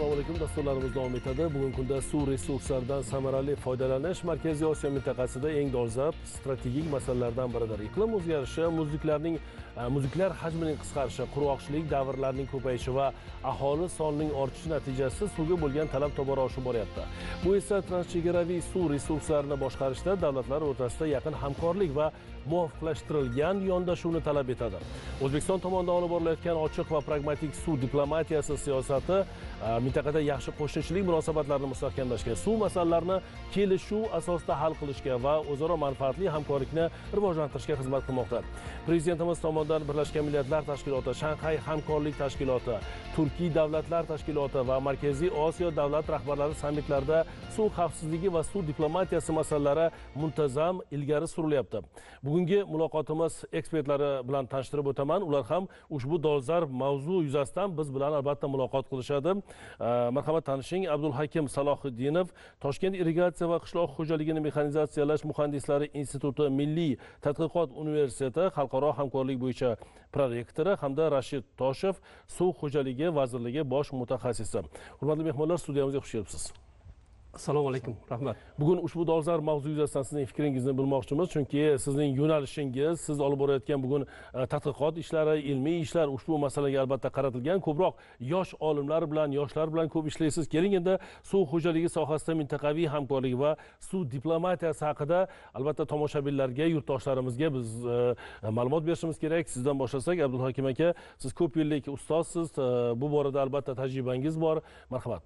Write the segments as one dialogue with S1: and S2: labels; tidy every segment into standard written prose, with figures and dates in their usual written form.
S1: Assalomu alaykum. Dasturlarimiz davom etadi. Bugungi kunda suv resurslaridan samarali foydalanish Markaziy Osiyo mintaqasida eng dolzarb strategik masalalardan biridir. Iqlim o'zgarishi, muzliklar hajmining qisqarishi, qurg'oqchilik davrlarining ko'payishi va aholi sonining ortishi natijasida suvga bo'lgan talab tobora oshib boryapti. Bu esa transchegaraviy suv resurslarini boshqarishda davlatlar o'rtasida yaqin hamkorlik va muvofiqlashtirilgan yondashuvni talab etadi. O'zbekiston tomonidan olib borilayotgan ochiq va pragmatik suv diplomatiyasi siyosati mintaqada yaxshi qo'shnichilik munosabatlarini mustahkamlashga, suv masalalarini kelishuv asosida hal qilishga va o'zaro manfaatli hamkorlikni rivojlantirishga xizmat qilmoqda. Prezidentimiz tomonidan Birlashgan Millatlar Tashkiloti, Shanxay hamkorlik tashkiloti, Turkiy davlatlar tashkiloti va Markaziy Osiyo davlat rahbarlari sammitlarida suv xavfsizligi va suv diplomatiyasi masalalari muntazam ilgari surilyapti. Bugungi muloqotimiz ekspertlari bilan tanishtirib o'taman. Ular ham ushbu dolzarb mavzu yuzasidan biz bilan albatta muloqot qilishadi. Marhamat, tanishing. Abdulhakim Salohiddinov, Toshkent irrigatsiya va qishloq xo'jaligini mexanizatsiyalash muhandislari instituti Milliy tadqiqot universiteti xalqaro hamkorlik bo'yicha prorektori hamda Rashid Toshev, suv xo'jaligi vazirligi bosh mutaxassisi. Hurmatli mehmonlar, studiyamizga xush kelibsiz.
S2: Assalomu alaykum, rahmat.
S1: Bugun ushbu dolzarb mavzu yuzasidan sizning fikringizni bilmoqchimiz, chunki sizning yo'nalishingiz, siz olib borayotgan bugun tadqiqot ishlari, ilmiy ishlar ushbu masalaga albatta qaratilgan. Ko'proq yosh olimlar bilan, yoshlar bilan ko'p ishlaysiz. Keling endi suv xo'jaligi sohasida mintaqaviy hamkorlik va suv diplomatiyasi haqida albatta tomoshabinlarga, yurtdoshlarimizga biz ma'lumot berishimiz kerak. Sizdan boshlasak, Abdulhakim aka, siz ko'p yillik ustozsiz, bu borada albatta tajribangiz bor. Marhamat.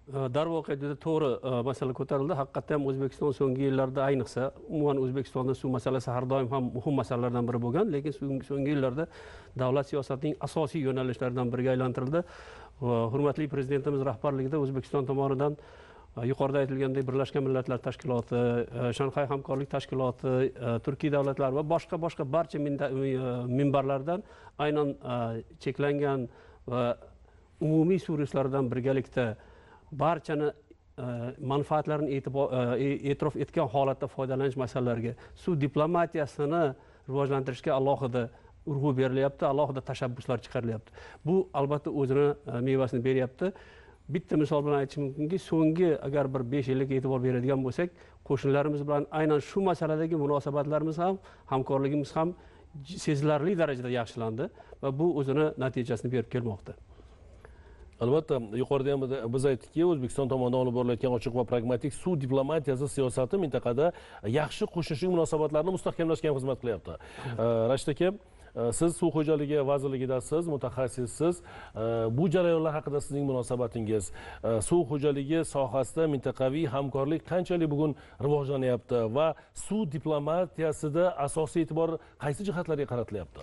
S2: Darvoqe juda to'g'ri masala ko'tarildi. Haqiqatda ham O'zbekiston so'nggi yillarda, ayniqsa umuman O'zbekistonda suv masalasi har doim ham muhim masalalardan biri bo'lgan, lekin so'nggi yillarda davlat siyosatining asosiy yo'nalishlaridan biriga aylantirildi. Hurmatli prezidentimiz rahbarligida O'zbekiston tomonidan yuqorida aytilgandek Birlashgan Millatlar Tashkiloti, Shanxay hamkorlik tashkiloti, Turkiy davlatlari va boshqa barcha minbarlardan aynan cheklangan va umumiy suv resurslaridan birgalikda barchani manfaatlarini e'tirof etgan holatda foydalanish masalalariga, suv diplomatiyasini rivojlantirishga alohida urg'u berilyapti, alohida tashabbuslar chiqarilyapti. Bu albatta o'zini mevasini beryapti. Bitta misol bilan aytishim mumkinki, so'nggi agar bir 5 yillik e'tibor beradigan bo'lsak, qo'shnilarimiz bilan aynan shu masaladagi munosabatlarimiz ham, hamkorligimiz ham sezilarli darajada yaxshilandi va bu o'zini natijasini berib kelmoqda.
S1: Albatta, yuqorida ham biz aytdikki, O'zbekiston tomonidan olib borilayotgan ochiq va pragmatik suv diplomatiyasi siyosati mintaqada yaxshi qo'shnichilik munosabatlarini mustahkamlashga xizmat qilyapti. Rashid aka, siz suv xo'jaligi vazirligidasiz, mutaxassissiz. Bu jarayonlar haqida sizning munosabatingiz, suv xo'jaligi sohasida mintaqaviy hamkorlik qanchalik bugun rivojlanyapti va suv diplomatiyasida asosiy e'tibor qaysi jihatlarga qaratilyapti?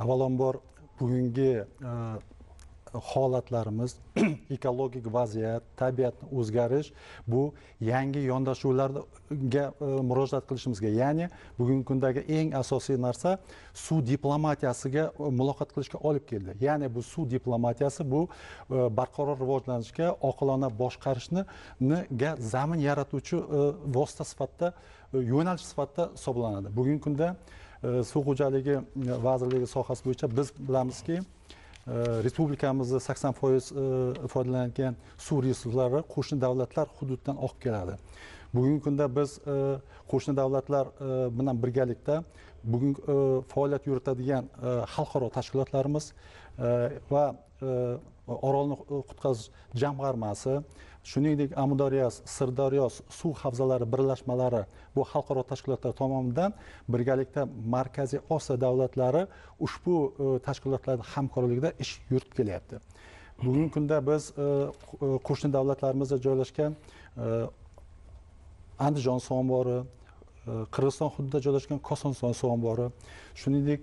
S3: Avvalambor bugungi holatlarimiz, ekologik vaziyat, tabiatni o'zgarish, bu yangi yondashuvlarga murojaat qilishimizga, ya'ni bugungi kundagi eng asosiy narsa suv diplomatiyasiga muloqot qilishga olib keldi. Ya'ni bu suv diplomatiyasi bu barqaror rivojlanishga, oqilona boshqarishga zamin yaratuvchi vosita sifatida, yo'nalish sifatida hisoblanadi. Bugungi kunda suv xo'jaligi vazirligi sohasi bo'yicha biz bilamizki, respublikamizda 80% foydalanadigan suv resurslari qo'shni davlatlar hududidan oqib keladi. Bugungi kunda biz qo'shni davlatlar bilan birgalikda bugun faoliyat yuritadigan xalqaro tashkilotlarimiz va Orolni qutqazish jamg'armasi, shuningdek Amudaryo, Sirdaryo suv havzalari birlashmalari, bu xalqaro tashkilotlar tomonidan birgalikda Markaziy Osiyo davlatlari ushbu tashkilotlarning hamkorligida ish yuritib kelyapti. Bugungi kunda biz qo'shni davlatlarimizda joylashgan Andijon suv ombori, Qirg'iziston hududida joylashgan Koson suv ombori, shuningdek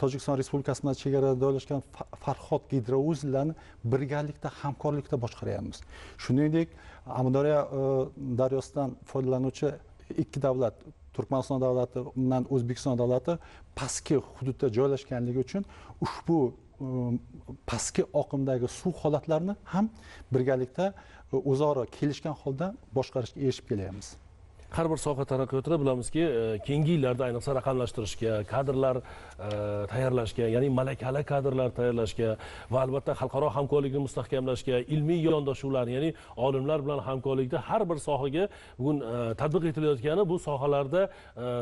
S3: Tojikiston Respublikasi bilan chegarada joylashgan Farhod gidrouzlarini birgalikda hamkorlikda boshqaryapmiz. Shuningdek, Amudaryo daryosidan foydalanuvchi ikki davlat, Turkmaniston davlati bilan O'zbekiston davlati pastki hududda joylashganligi uchun ushbu pastki oqimdagi suv holatlarini ham birgalikda o'zaro kelishgan holda boshqarishga erishib kelyapmiz.
S1: har bir soha taraqqiyotida bilamizki, keyingi yillarda ayniqsa raqamlashtirishga, kadrlar tayyorlashga, ya'ni malakali kadrlar tayyorlashga va albatta xalqaro hamkorlikni mustahkamlashga, ilmiy yondashuvlar, ya'ni olimlar bilan hamkorlikda har bir sohaga bugun tatbiq etilayotgani bu sohalarda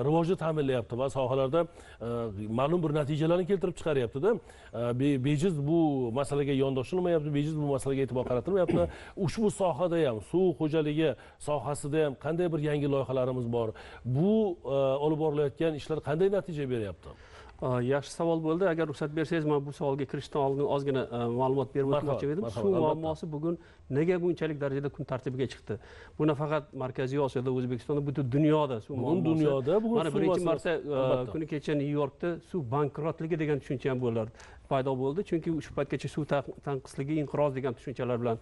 S1: rivojni ta'minlayapti va sohalarda ma'lum bir natijalarni keltirib chiqaryapti-da. Bejiz bu masalaga yondashilmayapti, bejiz bu masalaga e'tibor qaratilmayapti. Ushbu sohada ham, suv xo'jaligi sohasida ham qanday bir yangi loyihalarimiz bor? Bu olib borilayotgan ishlar qanday natija beryapti?
S2: Yaxshi savol bo'ldi. Agar ruxsat bersangiz, men bu savolga kirishdan oldin ozgina ma'lumot berib o'tmoqchi edim. Suv muammosi bugun nega bunchalik darajada kun tartibiga chiqdi? Bu nafaqat Markaziy Osiyoda, O'zbekistonda, butun dunyoda suv muammosi.
S1: Dunyoda bugun
S2: mana birinchi marta kuni kecha Nyu-Yorkda suv bankrotligi degan tushuncha ham paydo bo'ldi. Chunki shu paytgacha suv tanqisligi, inqiroz degan tushunchalar bilan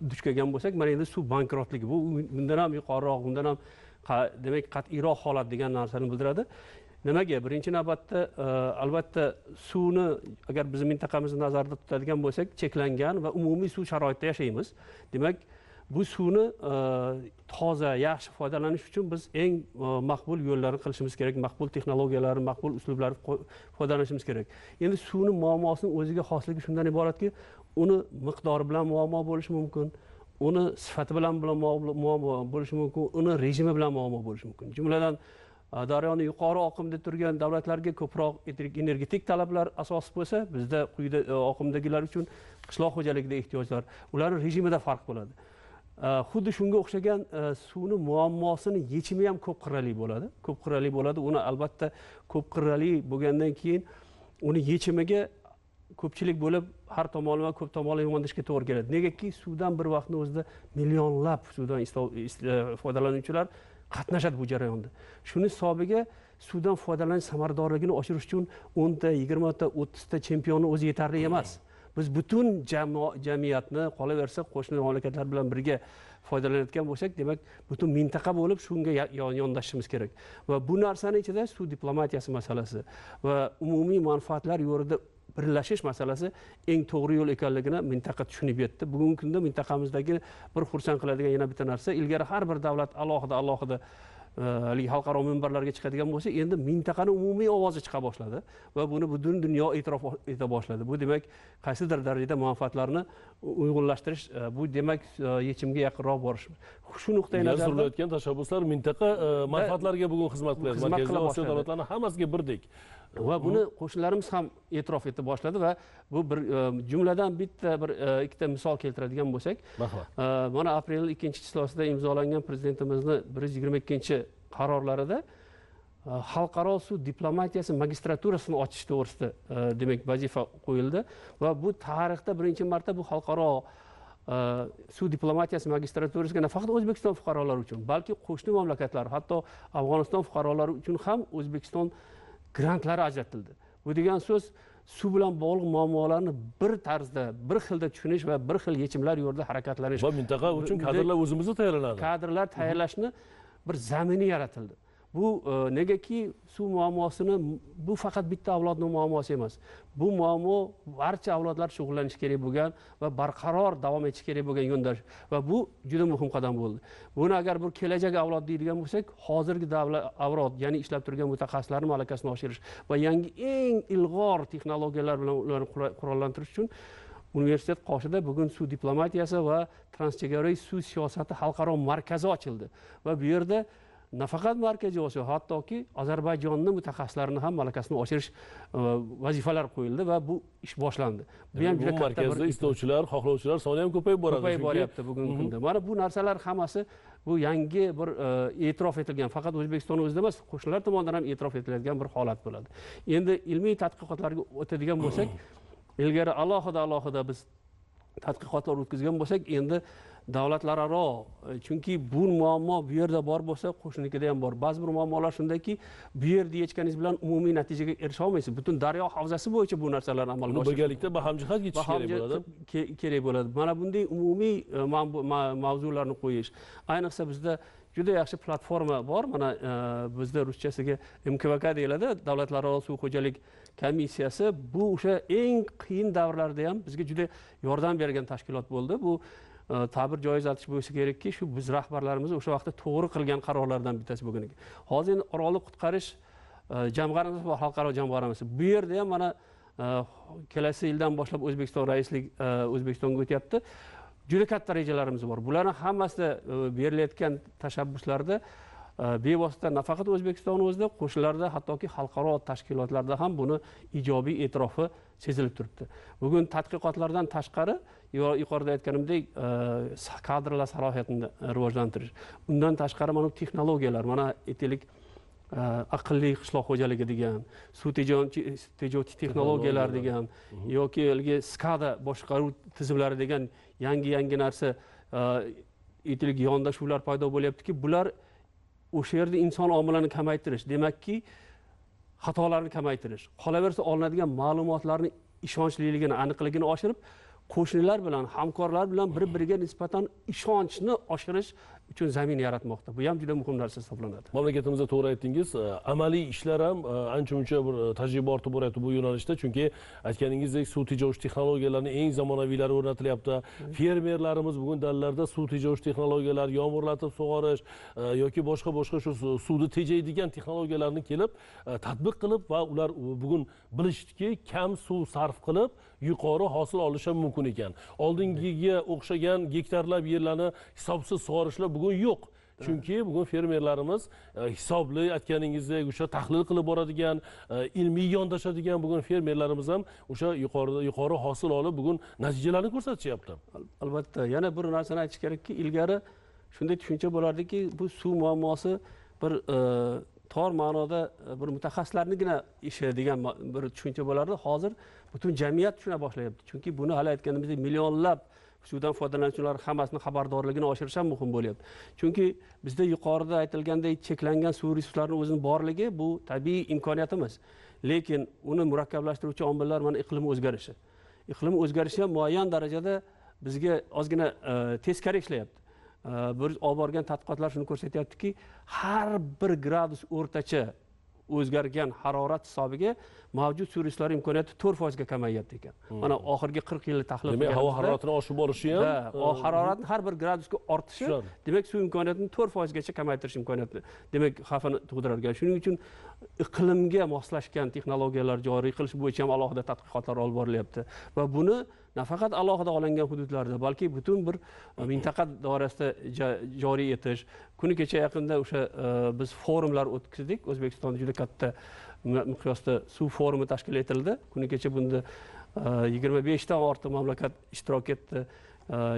S2: duch kelgan bo'lsak, mana endi suv bankrotligi bu bundan ham yuqoriroq, bundan ham demak qat'iyroq holat degan narsani bildiradi. Nimaga? Birinchi navbatda albatta suvni agar biz mintaqamizni nazarda tutadigan bo'lsak, cheklangan va umumiy suv sharoitida yashaymiz. Demak, bu suvni toza, yaxshi foydalanish uchun biz eng maqbul yo'llarni qilishimiz kerak, maqbul texnologiyalarni, maqbul uslublarni foydalanishimiz kerak. Endi suvning muammosining o'ziga xosligi shundan iboratki, uni miqdori bilan muammo bo'lishi mumkin, uni sifati bilan muammo bo'lishi mumkin, uni rejimi bilan muammo bo'lishi mumkin. Jumladan daryoni yuqori oqimda turgan davlatlarga ko'proq energetik talablar asos bo'lsa, bizda quyida oqimdagilar uchun qishloq xo'jaligida ehtiyojlar, ularning rejimida farq bo'ladi. Xuddi shunga o'xshagan suvni muammosini yechimi ham ko'p qirrali bo'ladi. Ko'p qirrali bo'ladi. Uni albatta ko'p qirrali bo'lgandan keyin uni yechimiga ko'pchilik bo'lib har tomonlama ko'p tomonlama yondashishga to'g'ri keladi. Negaki suvdan bir vaqtning o'zida millionlab suvdan foydalanuvchilar qatnashadi bu jarayonda. Shuni hisobiga suvdan foydalanish samaradorligini oshirish uchun 10 ta, 20 ta, 30 ta chempionni o'zi yetarli emas. Biz butun jamiyatni, qolaversa qo'shni mamlakatlar bilan birga foydalanayotgan bo'lsak, demak, butun mintaqa bo'lib shunga yondashishimiz kerak. Va bu narsaning ichida suv diplomatiyasi masalasi va umumiy manfaatlar yo'lida birlashish masalasi eng to'g'ri yo'l ekanligini mintaqa tushunib yetdi. Bugungi kunda mintaqamizdagi bir xursand qiladigan yana bitta narsa, ilgari har bir davlat alohida xalqaro minbarlarga chiqadigan bo'lsa, endi mintaqaning umumiy ovozi chiqa boshladi va buni butun dunyo e'tirof eta boshladi. Bu demak, qaysidir darajada manfaatlarni uyg'unlashtirish, bu demak yechimga yaqinroq borish. Shu nuqtai nazardan
S1: surilayotgan tashabbuslar mintaqa manfaatlariga bugun xizmat qilyapti. Markaziy Osiyo davlatlarining hammasiga birdek.
S2: Va buni qo'shnilarimiz ham e'tirof eta boshladi va bu bir jumladan bitta bir ikkita misol keltiradigan bo'lsak, mana aprel 2-chislosida imzolangan prezidentimizni 122-qarorlarida xalqaro suv diplomatiyasi magistraturasini ochish to'g'risida demak vazifa qo'yildi va bu tarixda birinchi marta bu xalqaro suv diplomatiyasi magistraturasiga nafaqat O'zbekiston fuqarolari uchun, balki qo'shni mamlakatlar, hatto Afg'oniston fuqarolari uchun ham O'zbekiston grantlari ajratildi. Bu degan so'z suv bilan bog'liq muammolarni bir tarzda, bir xilda tushunish va bir xil yechimlar yo'lida harakatlanish.
S1: Va mintaqa uchun kadrlar o'zimizda tayyorlanadi.
S2: Kadrlar tayyorlashni bir zamini yaratildi. Bu negaki suv muammosini bu faqat bitta avlodning muammosi emas. Bu muammo barcha avlodlar shug'ullanishi kerak bo'lgan va barqaror davom etishi kerak bo'lgan yo'nalish va bu juda muhim qadam bo'ldi. Buni agar bir kelajak avlod deydigan bo'lsak, hozirgi davlat avlod, ya'ni ishlab turgan mutaxassislarning malakasini oshirish va yangi eng ilg'or texnologiyalar bilan ularni qurollantirish uchun Universitet qoshida bugun suv diplomatiyasi va transchegaraviy suv siyosati xalqaro markazi ochildi va bu yerda nafaqat Markaziy Osiyo, hattoki Ozarbayjonning mutaxassislarini ham malakasini oshirish vazifalari qo'yildi va bu ish boshlandi. Bu ham juda katta
S1: markazda istovchilar, xohlovchilar soni ham ko'payib boradi.
S2: Ko'payib boryapti bugungi kunda. Mana bu narsalar hammasi bu yangi bir e'tirof etilgan, faqat O'zbekiston o'zida emas, qo'shnilar tomonidan ham e'tirof etiladigan bir holat bo'ladi. Endi ilmiy tadqiqotlarga o'tadigan bo'lsak, ilgari alohida biz tadqiqotlar o'tkazgan bo'lsak, endi davlatlararo, chunki bu muammo bu yerda bor bo'lsa, qo'shninikida ham bor. Ba'zi bir muammolar shundaki, bu yerda yechganingiz bilan umumiy natijaga erisha olmaysiz. Butun daryo havzasi bo'yicha bu narsalarni amalga oshirish.
S1: Birgalikda bahamjihat yetish
S2: kerak bo'ladi. Mana bunday umumiy mavzularni qo'yish. Ayniqsa bizda juda yaxshi platforma bor. Mana bizda ruschasiga MKVK deyiladi, davlatlararo suv xo'jalik komissiyasi. Bu o'sha eng qiyin davrlarda ham bizga juda yordam bergan tashkilot bo'ldi. Bu ta'bir joiz aytish bo'lsa kerakki, shu biz rahbarlarimiz o'sha vaqtda to'g'ri qilgan qarorlardan bittasi bo'lgan ekan. Hozir endi Orolni qutqarish jamg'armasi bor, xalqaro jamg'armasi. Bu yerda ham mana kelasi yildan boshlab O'zbekiston raislik O'zbekistonga o'tyapti. Juda katta rejalarimiz bor. Bularning hammasida berilayotgan tashabbuslarda bevosita nafaqat O'zbekiston o'zida, qo'shnilarda, hattoki xalqaro tashkilotlarda ham buni ijobiy e'tirofi sezilib turibdi. Bugun tadqiqotlardan tashqari yuqorida aytganimdek kadrlar salohiyatini rivojlantirish, undan tashqari mana texnologiyalar, mana aytaylik aqlli qishloq xo'jaligi degan, suv tejovchi texnologiyalar degan yoki SCADA boshqaruv tizimlari degan yangi narsa aytaylik yondashuvlar paydo bo'lyaptiki, bular o'sha yerda inson omilini kamaytirish, demakki xatolarni kamaytirish, qolaversa olinadigan ma'lumotlarning ishonchliligini, aniqligini oshirib, qo'shnilar bilan, hamkorlar bilan bir-biriga nisbatan ishonchni oshirish uchun zamin yaratmoqda. Bu ham juda muhim narsa hisoblanadi.
S1: Mamlakatimizda to'g'ri aytdingiz, amaliy ishlar ham ancha-muncha bir tajriba ortib boryapti bu yo'nalishda, chunki aytganingizdek suv tejovchi texnologiyalarning eng zamonaviylari o'rnatilyapti. Fermerlarimiz bugun dallarda suv tejovchi texnologiyalar, yomg'irlatib sug'orish yoki boshqa shu suvni tejaydigan texnologiyalarni kelib tatbiq qilib va ular bugun bilishdiki, kam suv sarf qilib yuqori hosil olish ham mumkin ekan. Oldingiga o'xshagan gektarlab yerlarni hisobsiz sug'orishlar bugun yo'q. Chunki bugun fermerlarimiz hisobli aytganingizdek o'sha tahlil qilib boradigan, ilmiy yondashadigan bugun fermerlarimiz ham o'sha yuqori hosil olib bugun natijalarni ko'rsatishyapti.
S2: Albatta, yana bir narsani aytish kerakki, ilgari shunday tushuncha bo'lardiki, bu suv muammosi bir tor ma'noda bir mutaxassislarnigina ishi degan bir tushuncha bo'lardi. Hozir butun jamiyat tushuna boshlayapti. Chunki buni hali aytganimizdek millionlab suvdan foydalanuvchilar hammasini xabardorligini oshirish ham muhim bo'lyapti. Chunki bizda yuqorida aytilgandek cheklangan suv resurslarining o'zining borligi bu tabiiy imkoniyatimiz. Lekin uni murakkablantiruvchi omillar mana iqlim o'zgarishi. Iqlim o'zgarishi ham muayyan darajada bizga ozgina teskari ishlayapti. Biz olib borgan tadqiqotlar shuni ko'rsatyaptiki, har 1 gradus o'rtacha o'zgargan harorat hisobiga mavjud suv resurslari imkoniyati 4% ga kamayyapti ekan. Mana oxirgi 40 yillik tahlil
S1: demak, havo haroratining oshib borishi ham,
S2: haroratning har 1 gradusga ortishi, demak, suv imkoniyatini 4% gacha kamaytirish imkoniyati, demak, xavfini tug'dirar ekan. Shuning uchun iqlimga moslashgan texnologiyalar joriy qilish bo'yicha ham alohida tadqiqotlar olib borilyapti va buni nafaqat alohida olingan hududlarda, balki butun bir mintaqa doirasida joriy etish. Kuni kecha yaqinda o'sha biz forumlar o'tkazdik. O'zbekistonda juda katta miqyosda suv forumi tashkil etildi. Kuni kecha bunda 25 dan ortiq mamlakat ishtirok etdi.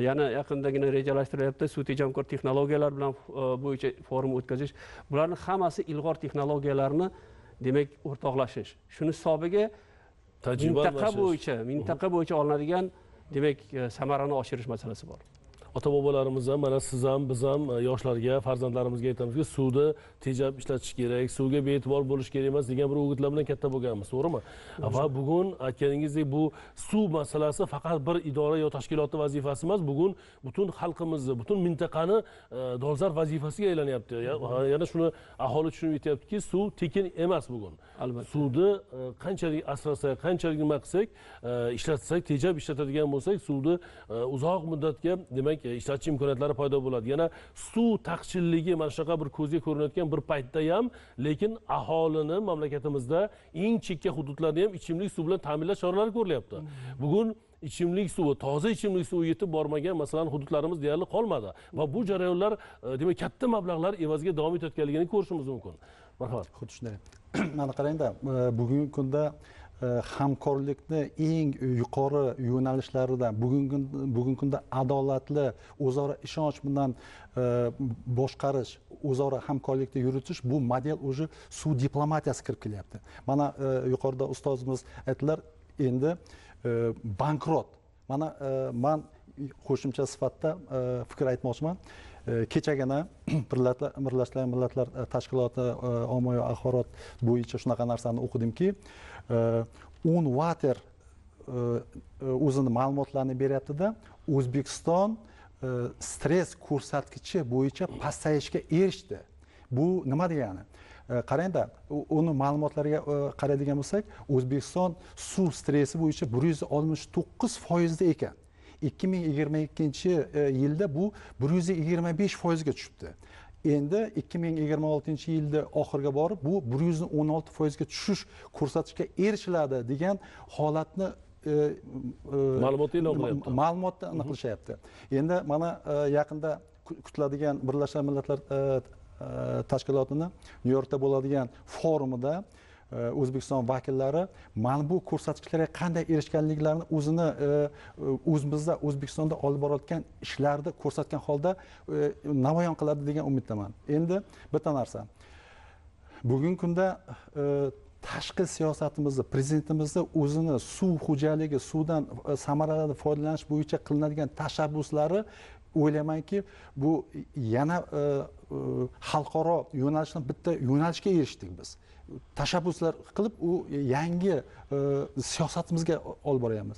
S2: Yana yaqindagina rejalashtirilyapti suv tejamkor texnologiyalar bilan bo'yicha forum o'tkazish. Bularning hammasi ilg'or texnologiyalarni, demak, o'rtoqlashish. Shuni hisobiga mintaqa bo'yicha olinadigan, demak, samarani oshirish masalasi bor.
S1: Ota-bobolarimiz ham, mana siz ham, biz ham yoshlarga, farzandlarimizga aytamizki, suvni tejab ishlatish kerak, suvga bee'tibor bo'lish kerak emas degan bir o'gitlar bilan katta bo'lganmiz, to'g'rimi? Va bugun aytganingizdek bu suv masalasi faqat bir idora yo tashkilotning vazifasi emas, bugun butun xalqimizni, butun mintaqani dolzarb vazifasiga aylanyapti. Yana shuni aholi tushunib yetyaptiki, suv tekin emas bugun.
S2: Albatta.
S1: Suvni qanchalik asrasak, qanchalik nima qilsak, ishlatsak, tejab ishlatadigan bo'lsak, suvni uzoq muddatga, demak, ishlatish imkoniyatlari paydo bo'ladi. Yana suv taqchilligi mana shunaqa bir ko'zga ko'rinayotgan bir paytda ham, lekin aholini mamlakatimizda eng chekka hududlarni ham ichimlik suv bilan ta'minlash choralari ko'rilyapti. Bugun ichimlik suvi, toza ichimlik suvi yetib bormagan masalan hududlarimiz deyarli qolmadi va bu jarayonlar demak katta mablag'lar evaziga davom etayotganligini ko'rishimiz mumkin. Marhamat.
S3: Xuddi shunday. Mana qarangda, bugungi kunda hamkorlikni eng yuqori yo'nalishlaridan bugungi kunda adolatli o'zaro ishonch bilan boshqarish, o'zaro hamkorlikni yuritish, bu model уже suv diplomatiyasi kirib kelyapti. Mana yuqorida ustozimiz aytdilar, endi bankrot. Mana men qo'shimcha sifatida fikr aytmoqchiman. Kechagina Birlashgan Millatlar Tashkiloti ommaviy axborot bo'yicha shunaqa narsani o'qidimki, UNWater o'zini ma'lumotlarini beryaptida, O'zbekiston stress ko'rsatkichi bo'yicha pasayishga erishdi. Bu nima degani? Qarangda, uni ma'lumotlariga qaraydigan bo'lsak, O'zbekiston suv stressi bo'yicha 169% da ekan. 2022 yilda bu 125% ga tushibdi. Endi 2026 yilda oxiriga borib bu 116% ga tushish ko'rsatkichga erishiladi degan holatni
S1: ma'lumotni e'lon qilyapti.
S3: Ma'lumotni aniq qilishyapti. Endi mana yaqinda kutiladigan Birlashgan Millatlar tashkilotini Nyu-Yorkda bo'ladigan forumida O'zbekiston vakillari mana bu ko'rsatkichlarga qanday erishganliklarini o'zimizda O'zbekistonda olib borayotgan ishlarni ko'rsatgan holda namoyon qiladi degan umiddaman. Endi bitta narsa. Bugungi kunda tashqi siyosatimizni, prezidentimizni o'zini suv xo'jaligi, suvdan samarali foydalanish bo'yicha qilinadigan tashabbuslari o'ylaymanki, bu yana xalqaro yo'nalishdan bitta yo'nalishga erishdik biz. Tashabbuslar qilib u yangi siyosatimizga olib boryapmiz.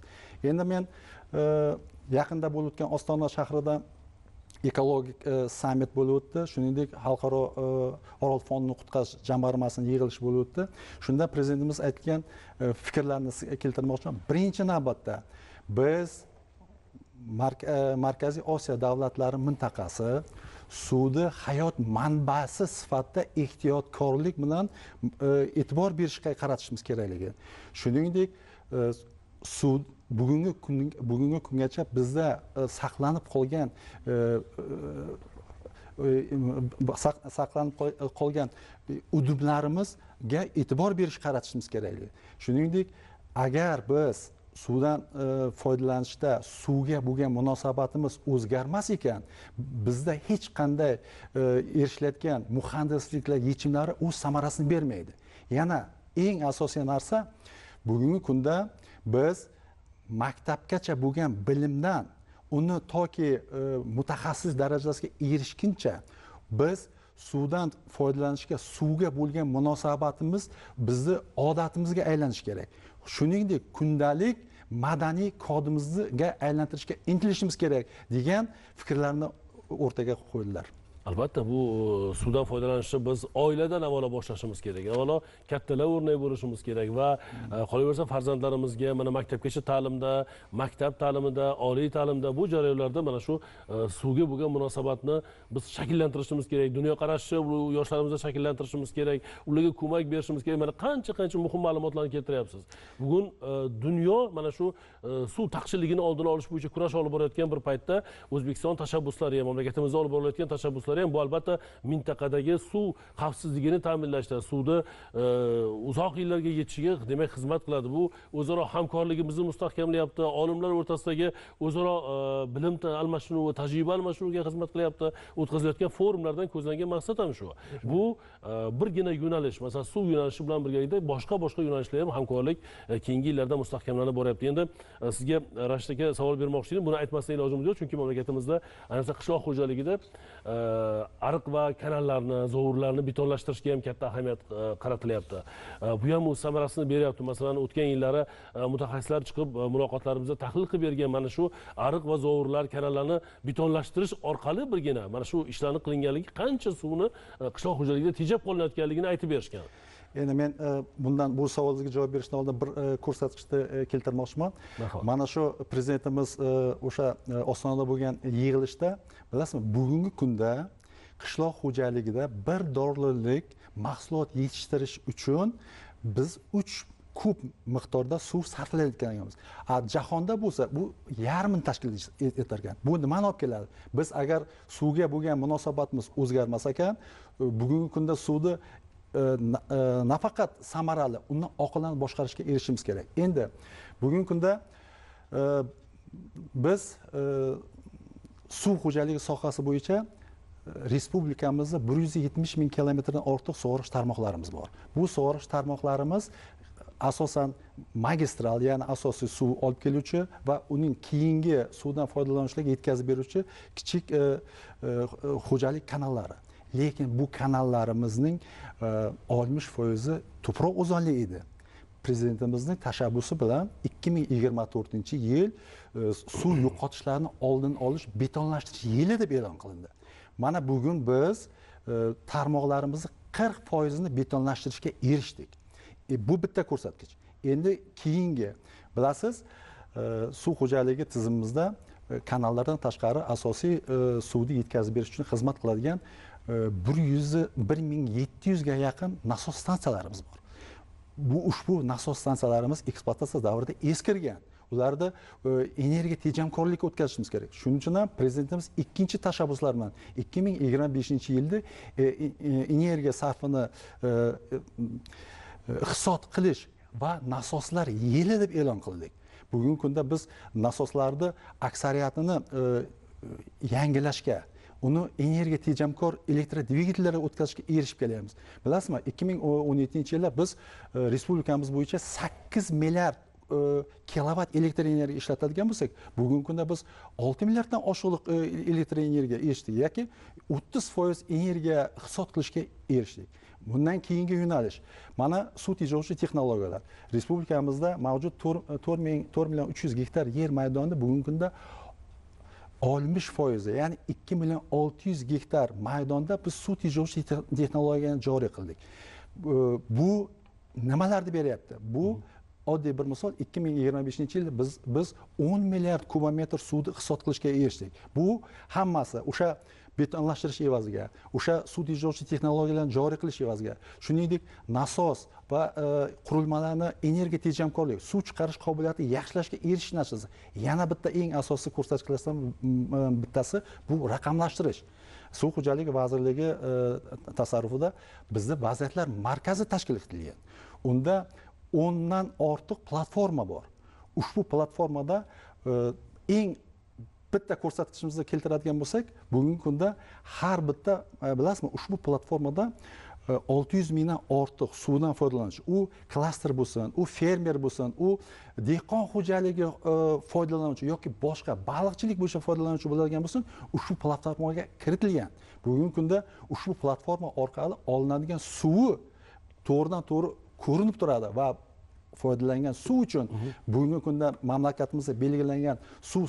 S3: Endi men yaqinda bo'lib o'tgan Ostona shahrida ekologik summit bo'lib o'tdi. Shuningdek, xalqaro Orol fondini qutqarish jamg'armasining yig'ilishi bo'lib o'tdi. Shunda prezidentimiz aytgan fikrlarni keltirmoqchiman. Birinchi navbatda biz Markaziy Osiyo davlatlari mintaqasi suvni hayot manbasi sifatida ehtiyotkorlik bilan e'tibor berishga qaratishimiz kerakligi. Shuningdek, suv bugungi kungacha bizda saqlanib qolgan udumlarimizga e'tibor berish qaratishimiz kerakligi. Shuningdek, agar biz suvdan foydalanishda suvga bo'lgan munosabatimiz o'zgarmas ekan, bizda hech qanday erishilayotgan muhandisliklar yechimlari o'z samarasini bermaydi. Yana eng asosiy narsa, bugungi kunda biz maktabgacha bo'lgan bilimdan uni toki mutaxassis darajasiga erishguncha biz suvdan foydalanishga, suvga bo'lgan munosabatimiz bizni odatimizga aylanishi kerak. Shuningdek, kundalik madaniy kodimizga aylantirishga intilishimiz kerak degan fikrlarni o'rtaga qo'ydilar.
S1: Albatta, bu suvdan foydalanishni biz oiladan avvalo boshlashimiz kerak. Avvalo kattalar o'rnak bo'lishimiz kerak va qolaversa farzandlarimizga mana maktabgacha ta'limda, maktab ta'limida, oliy ta'limda bu jarayonlarda mana shu suvga bo'lgan munosabatni biz shakllantirishimiz kerak. Dunyoqarashni yoshlarimizda shakllantirishimiz kerak. Ularga ko'mak berishimiz kerak. Mana qancha muhim ma'lumotlarni keltiryapsiz. Bugun dunyo mana shu suv taqchilligini oldini olish bo'yicha kurash olib borayotgan bir paytda O'zbekiston tashabbuslari ham, mamlakatimizda olib borilayotgan tashabbuslar ham bu albatta mintaqadagi suv xavfsizligini ta'minlashda, suvni uzoq yillarga yetishiga demak xizmat qiladi. Bu o'zaro hamkorligimizni mustahkamlayapti, olimlar o'rtasidagi o'zaro bilim almashinuvi, tajriba almashinuviga xizmat qilyapti. O'tkazilayotgan forumlardan ko'zlangan maqsad ham shu. Bu birgina yo'nalish, masalan, suv yo'nalishi bilan birgalikda boshqa yo'nalishlar ham hamkorlik keyingi yillarda mustahkamlanib boryapti. Endi sizga Rashid aka savol bermoqchi edim. Buni aytmasdan ilojimiz yo'q, chunki mamlakatimizda ayniqsa qishloq xo'jaligida ariq va kanallarni, zovurlarni betonlashtirishga ham katta ahamiyat qaratilyapti. Bu ham o'z samarasini beryapti. Masalan, o'tgan yillari mutaxassislar chiqib muloqotlarimizda tahlil qilib bergan mana shu ariq va zovurlar, kanallarni betonlashtirish orqali birgina mana shu ishlarni qilinganligi qancha suvni qishloq xo'jaligida tejab qolinayotganligini aytib berishgan.
S3: Endi men bu savolga javob berishdan oldin bir ko'rsatkichni keltirmoqchiman. Mana shu prezidentimiz o'sha Ostonada bo'lgan yig'ilishda, bilasizmi, bugungi kunda qishloq xo'jaligida bir dorilik mahsulot yetishtirish uchun biz 3 kub miqdorda suv sarflayotganimiz. Jahonda bo'lsa bu yarmini tashkil etar ekan. Bu nimani olib keladi? Biz agar suvga bo'lgan munosabatimiz o'zgarmas ekan, bugungi kunda suvni nafaqat samarali, uni oqilona boshqarishga erishimiz kerak. Endi bugungi kunda biz suv xo'jaligi sohasi bo'yicha respublikamizda 170 ming kilometrdan ortiq sug'orish tarmoqlarimiz bor. Bu sug'orish tarmoqlarimiz asosan magistral, ya'ni asosiy suv olib keluvchi va uning keyingi suvdan foydalanuvchilarga yetkazib beruvchi kichik xo'jalik kanallari. Lekin bu kanallarimizning 60% tuproq o'zonli edi. Prezidentimizning tashabbusi bilan 2024-yil suv yo'qotishlarni oldini olish, betonlashtirish yili deb e'lon qilindi. Mana bugun biz tarmoqlarimizni 40%ni betonlashtirishga erishdik. Bu bitta ko'rsatkich. Endi keyingi, bilasiz, suv xo'jaligi tizimimizda kanallardan tashqari asosiy suvni yetkazib berish uchun xizmat qiladigan 1700 ga yaqin nasos stansiyalarimiz bor. Ushbu nasos stansiyalarimiz ekspluatatsiya davrida eskirgan. Ularda energiya tejamkorlikka o'tkazishimiz kerak. Shuning uchun ham prezidentimiz ikkinchi tashabbuslar bilan 2025-yilda energiya sarfini hisob qilish va nasoslar yili deb e'lon qildik. Bugungi kunda biz nasoslarni aksariyatini yangilashga, uni energiya tejamkor elektrodvigatellarga o'tkazishga erishib kelyapmiz. Bilasizmi, 2017-yilda biz respublikamiz bo'yicha 8 milliard kilovat elektr energiya ishlatadigan bo'lsak, bugungi kunda biz 6 milliarddan oshiq elektr energiya erishdik yoki 30% energiya hisob qilishga erishdik. Bundan keyingi yo'nalish mana suv tejovchi texnologiyalar. Respublikamizda mavjud 4.300 gektar yer maydonida bugungi kunda 60%, ya'ni 2.600.000 gektar maydonda biz suv tejovchi texnologiyani joriy qildik. Bu nimalarni beryapti? Bu oddiy bir misol, 2025-yilda biz 10 milliard kubometr suvni hisob qilishga erishdik. Bu hammasi o'sha betonlashtirish evaziga, o'sha suv tejovchi texnologiyalarni joriy qilish evaziga, shuningdek nasos va qurilmalarni energiya tejamkorlik, suv chiqarish qobiliyatini yaxshilashga erishish natijasida yana bitta eng asosiy ko'rsatkichlardan bittasi bu raqamlashtirish. Suv xo'jaligi vazirligi tasarrufida bizda vaziyatlar markazi tashkil etilgan. Unda 10 dan ortiq platforma bor. Ushbu platformada eng bitta ko'rsatkichimizni keltiradigan bo'lsak, bugungi kunda har bitta, bilasizmi, ushbu platformada 600 mingdan ortiq suvdan foydalanish. U klaster bo'lsin, u fermer bo'lsin, u dehqon xo'jaligi foydalanuvchi yoki boshqa baliqchilik bo'yicha foydalanuvchi bo'ladigan bo'lsin, ushbu platformaga kiritilgan. Bugungi kunda ushbu platforma orqali olinadigan suvi to'g'ridan to'g'ri ko'rinib turadi va foydalangan suv uchun bugungi kunda mamlakatimizda belgilangan suv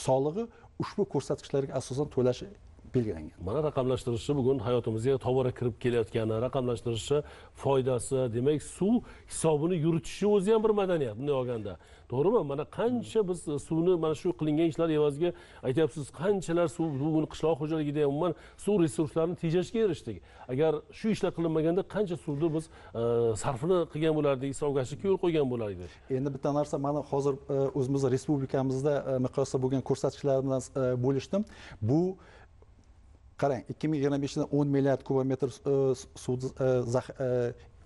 S3: solig'i ushbu ko'rsatkichlarga asosan to'lashi belgilangan.
S1: Mana raqamlashtirishi bugun hayotimizga tobora kirib kelayotgani, raqamlashtirishi foydasi, demak suv hisobini yuritishi o'zi ham bir madaniyat bunday olganda. To'g'rimi? Mana qancha biz suvni mana shu qilingan ishlar evaziga aytyapsiz, qanchalar suv bugun qishloq xo'jaligida umuman suv resurslarini tejashga erishdik. Agar shu ishlar qilinmaganda qancha suvni biz sarfini qilgan bo'lardik, isrofgarchilikka yo'l qo'ygan bo'lardik.
S3: Endi bitta narsa, mana hozir o'zimizning respublikamizda miqyosda bo'lgan ko'rsatkichlar bilan bo'lishdim. Bu qarang, 2025 yilda 10 milliard kubometr suvni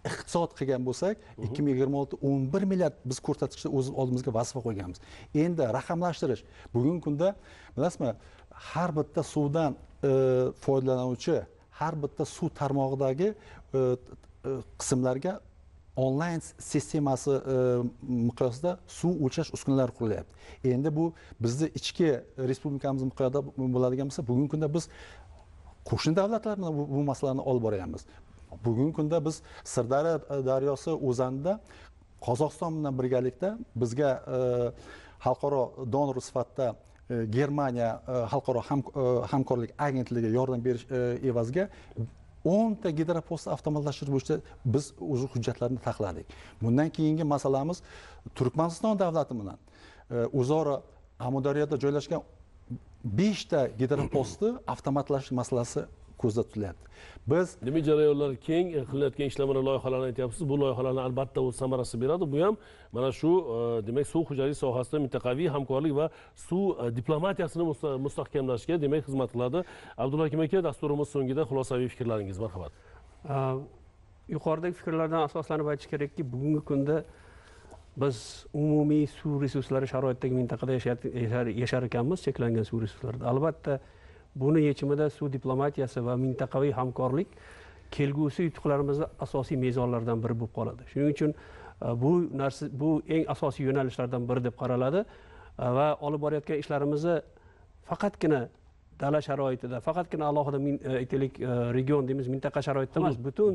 S3: iqtisod qilgan bo'lsak, 2026 11 milliard biz ko'rsatkichni o'z oldimizga vazifa qo'yganmiz. Endi raqamlashtirish. Bugungi kunda bilasizmi, har bitta suvdan foydalanuvchi, har bitta suv tarmog'idagi qismlarga onlayn sistemasi miqyosida suv o'lchash uskunalari qurilyapti. Endi bu bizni ichki respublikamiz miqyosida bo'ladigan bo'lsa, bugungi kunda biz qo'shni davlatlar bilan bu masalalarni olib boryapmiz. Bugungi kunda biz Sirdaryo daryosi o'zanida Qozog'iston bilan birgalikda bizga xalqaro donor sifatida Germaniya xalqaro hamkorlik agentligi yordam berish evaziga 10 ta gidropost avtomatlashtirish bo'yicha biz o'z hujjatlarni taxladik. Bundan keyingi masalamiz Turkmaniston davlati bilan o'zaro Amudaryoda joylashgan 5 ta gidropostni avtomatlashtirish masalasi ko'zda tutilyapti. Biz
S1: demak, jarayonlar keng qilinayotgan ishlamlar, loyihalarni aytyapsiz. Bu loyihalarni albatta o'z samarasi beradi. Bu ham mana shu demak suv xo'jaligi sohasida mintaqaviy hamkorlik va suv diplomatiyasini mustahkamlashga demak xizmat qiladi. Abdullakim aka, dasturimiz so'ngida xulosaviy fikrlaringiz, marhamat.
S2: Yuqoridagi fikrlardan asoslanib aytish kerakki, bugungi kunda biz umumiy suv resurslari sharoitidagi mintaqada yashar ekanmiz, cheklangan suv resurslarida. Albatta buni yechimida suv diplomatiyasi va mintaqaviy hamkorlik kelgusi yutuqlarimizning asosiy mezonlaridan biri bo'lib qoladi. Shuning uchun bu eng asosiy yo'nalishlardan biri deb qaraladi va olib borayotgan ishlarimizni faqatgina dala sharoitida, faqatgina alohida aytaylik region deymiz, mintaqa sharoitida emas, butun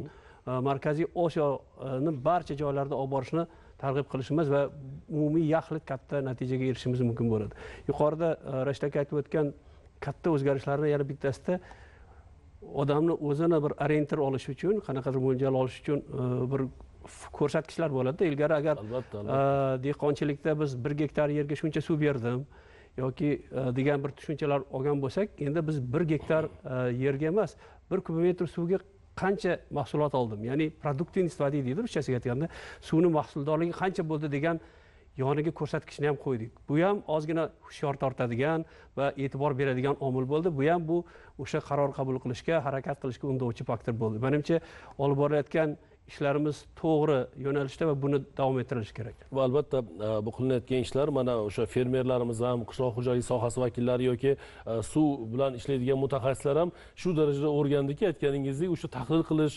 S2: Markaziy Osiyoni barcha joylarida olib borishni targ'ib qilishimiz va umumiy yaxlit katta natijaga erishishimiz mumkin bo'ladi. Yuqorida Rashid aka aytib o'tgan katta o'zgarishlarning yana bittasida odamni o'zini bir orientir olish uchun, qanaqadir mo'ljal olish uchun bir ko'rsatkichlar bo'ladi. Ilgari agar dehqonchilikda biz 1 gektar yerga shuncha suv berdim yoki degan bir tushunchalar olgan bo'lsak, endi biz 1 gektar yerga emas, 1 kubometr suvga qancha mahsulot oldim, ya'ni produktivnost deydi ruschasiga aytganda, suvni mahsuldorligi qancha bo'ldi degan yoniga ko'rsatkichni ham qo'ydik. Bu ham ozgina hushyor tortadigan va e'tibor beradigan omil bo'ldi. Bu ham o'sha qaror qabul qilishga, harakat qilishga undovchi faktor bo'ldi. Menimcha olib borayotgan ishlarimiz to'g'ri yo'nalishda va buni davom ettirilishi kerak.
S1: Va albatta bu qilinayotgan ishlar mana o'sha fermerlarimiz ham, qishloq xo'jaligi sohasi vakillari yoki suv bilan ishlaydigan mutaxassislar ham shu darajada o'rgandiki, aytganingizdek, o'sha tahlil qilish,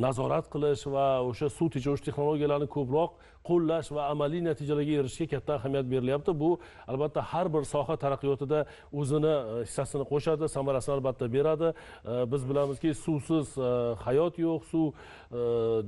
S1: nazorat qilish va o'sha suv tejovchi texnologiyalarini ko'proq qo'llash va amaliy natijalarga erishishga katta ahamiyat berilyapti. Bu albatta har bir soha taraqqiyotida o'zini hissasini qo'shadi, samarasini albatta beradi. Biz bilamizki, suvsiz hayot yo'q, suv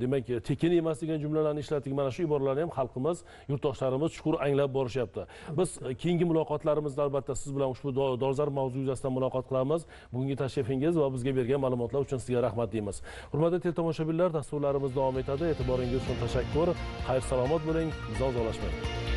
S1: demak tekin emas degan jumlalarni ishlatdik. Mana shu iboralarni ham xalqimiz, yurtdoshlarimiz chuqur anglab borishyapti. Biz keyingi muloqotlarimizda albatta siz bilan ushbu dolzarb mavzu yuzasidan muloqot qilamiz. Bugungi tashrifingiz va bizga bergan ma'lumotlar uchun sizga rahmat deymiz. Hurmatli teletomoshabinlar, dasturlarimiz davom etadi. E'tiboringiz uchun tashakkur. Xayr salomat bo'ling. Biz uzoqlashmang.